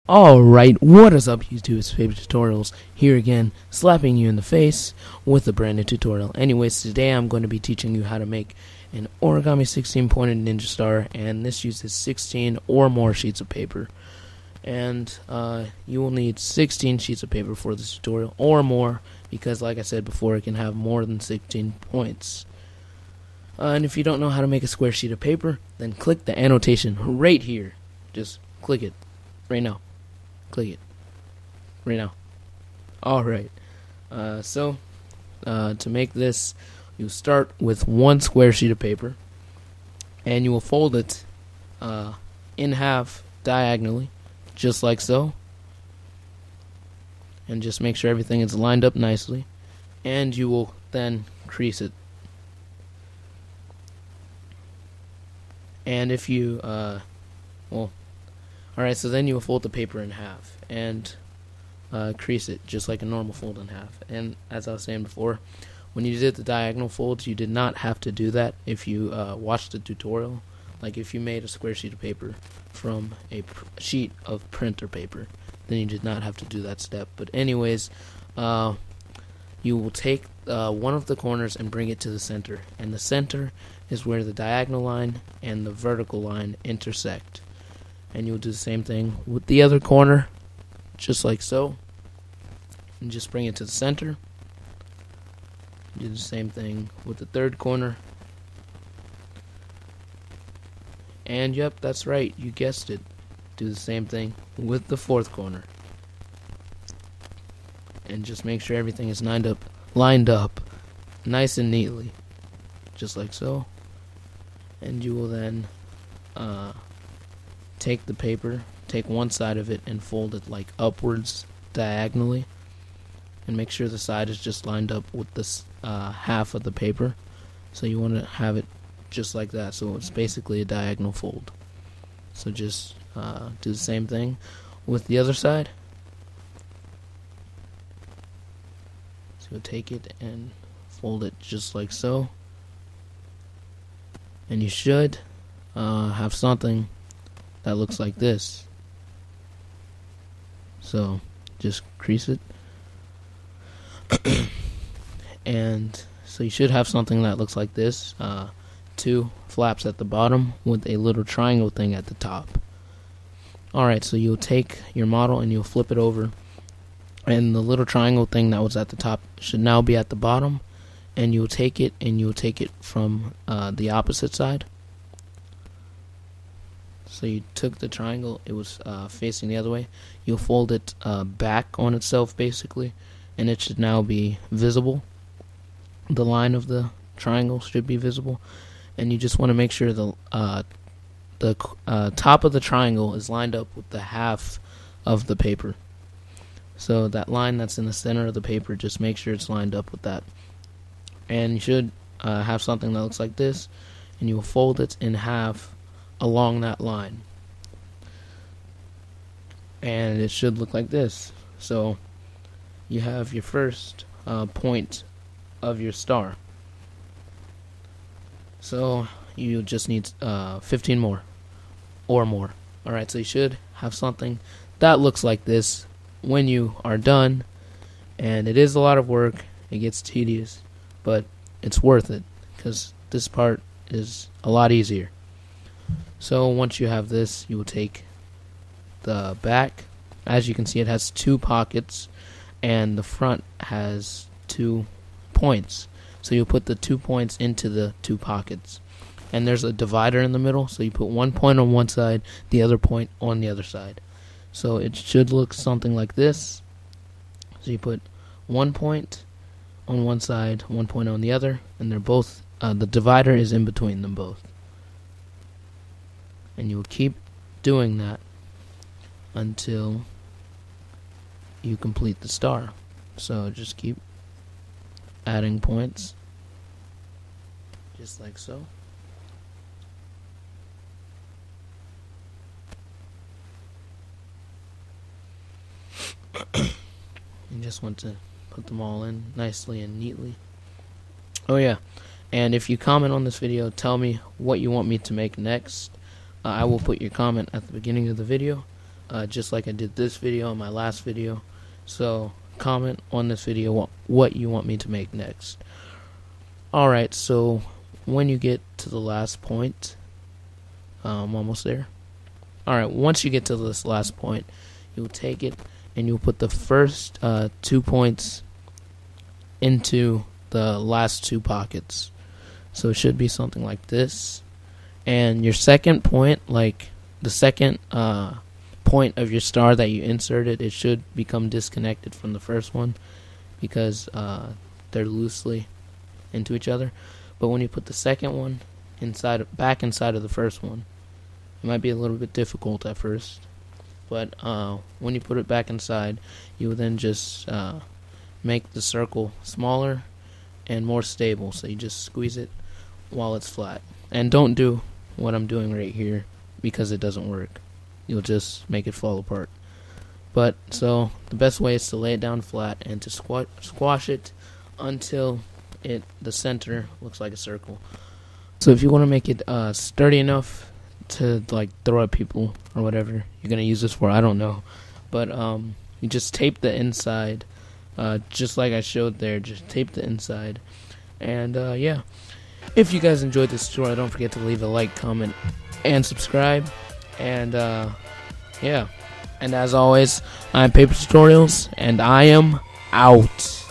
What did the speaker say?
Alright, what is up YouTube? It's Favorite Tutorials here again, slapping you in the face with a brand new tutorial. Anyways, today I'm going to be teaching you how to make an origami 16-pointed ninja star, and this uses 16 or more sheets of paper. And you will need 16 sheets of paper for this tutorial, or more, because like I said before, it can have more than 16 points. And if you don't know how to make a square sheet of paper, then click the annotation right here. Just click it right now. Click it right now. Alright, so to make this, you start with one square sheet of paper, and you will fold it in half diagonally, just like so, and just make sure everything is lined up nicely, and you will then crease it. And if you alright, so then you will fold the paper in half and crease it just like a normal fold in half. And as I was saying before, when you did the diagonal folds, you did not have to do that if you watched the tutorial. Like if you made a square sheet of paper from a sheet of printer paper, then you did not have to do that step. But anyways, you will take one of the corners and bring it to the center. And the center is where the diagonal line and the vertical line intersect. And you'll do the same thing with the other corner, just like so, and just bring it to the center. Do the same thing with the third corner, and yep, that's right, you guessed it, do the same thing with the fourth corner, and just make sure everything is lined up nice and neatly, just like so. And you will then take the paper, take one side of it and fold it like upwards diagonally, and make sure the side is just lined up with this half of the paper. So you want to have it just like that, so it's basically a diagonal fold. So just do the same thing with the other side. So take it and fold it just like so, and you should have something that looks like this. So just crease it. And so you should have something that looks like this. Two flaps at the bottom with a little triangle thing at the top. Alright, so you'll take your model and you'll flip it over, and the little triangle thing that was at the top should now be at the bottom, and you'll take it from the opposite side. So you took the triangle, it was facing the other way. You'll fold it back on itself basically, and it should now be visible. The line of the triangle should be visible, and you just want to make sure the top of the triangle is lined up with the half of the paper. So that line that's in the center of the paper, just make sure it's lined up with that. And you should have something that looks like this, and you will fold it in half along that line, and it should look like this. So you have your first point of your star. So you just need 15 more or more. Alright, so you should have something that looks like this when you are done, and it is a lot of work, it gets tedious, but it's worth it because this part is a lot easier. So once you have this, you will take the back. As you can see, it has two pockets, and the front has 2 points. So you'll put the 2 points into the 2 pockets, and there's a divider in the middle, so you put 1 point on one side, the other point on the other side. So it should look something like this. So you put 1 point on one side, 1 point on the other, and they're both the divider is in between them both. And you will keep doing that until you complete the star. So just keep adding points, just like so. just want to put them all in nicely and neatly. Oh yeah, and if you comment on this video, tell me what you want me to make next. I will put your comment at the beginning of the video, just like I did this video and my last video. So comment on this video what you want me to make next. Alright, so when you get to the last point, I'm almost there. Alright, once you get to this last point, you'll take it and you'll put the first 2 points into the last 2 pockets. So it should be something like this. And your second point, like the second point of your star that you inserted, it should become disconnected from the first one because they're loosely into each other. But when you put the second one back inside of the first one, it might be a little bit difficult at first, but when you put it back inside, you will then just make the circle smaller and more stable. So you just squeeze it while it's flat, and don't do what I'm doing right here because it doesn't work. You'll just make it fall apart. But so the best way is to lay it down flat and to squash it until the center looks like a circle. So if you want to make it sturdy enough to like throw at people or whatever you're gonna use this for, I don't know, but you just tape the inside, just like I showed there. Just tape the inside, and yeah. If you guys enjoyed this tutorial, don't forget to leave a like, comment, and subscribe. And yeah, and as always, I'm Paper Tutorials, and I am out.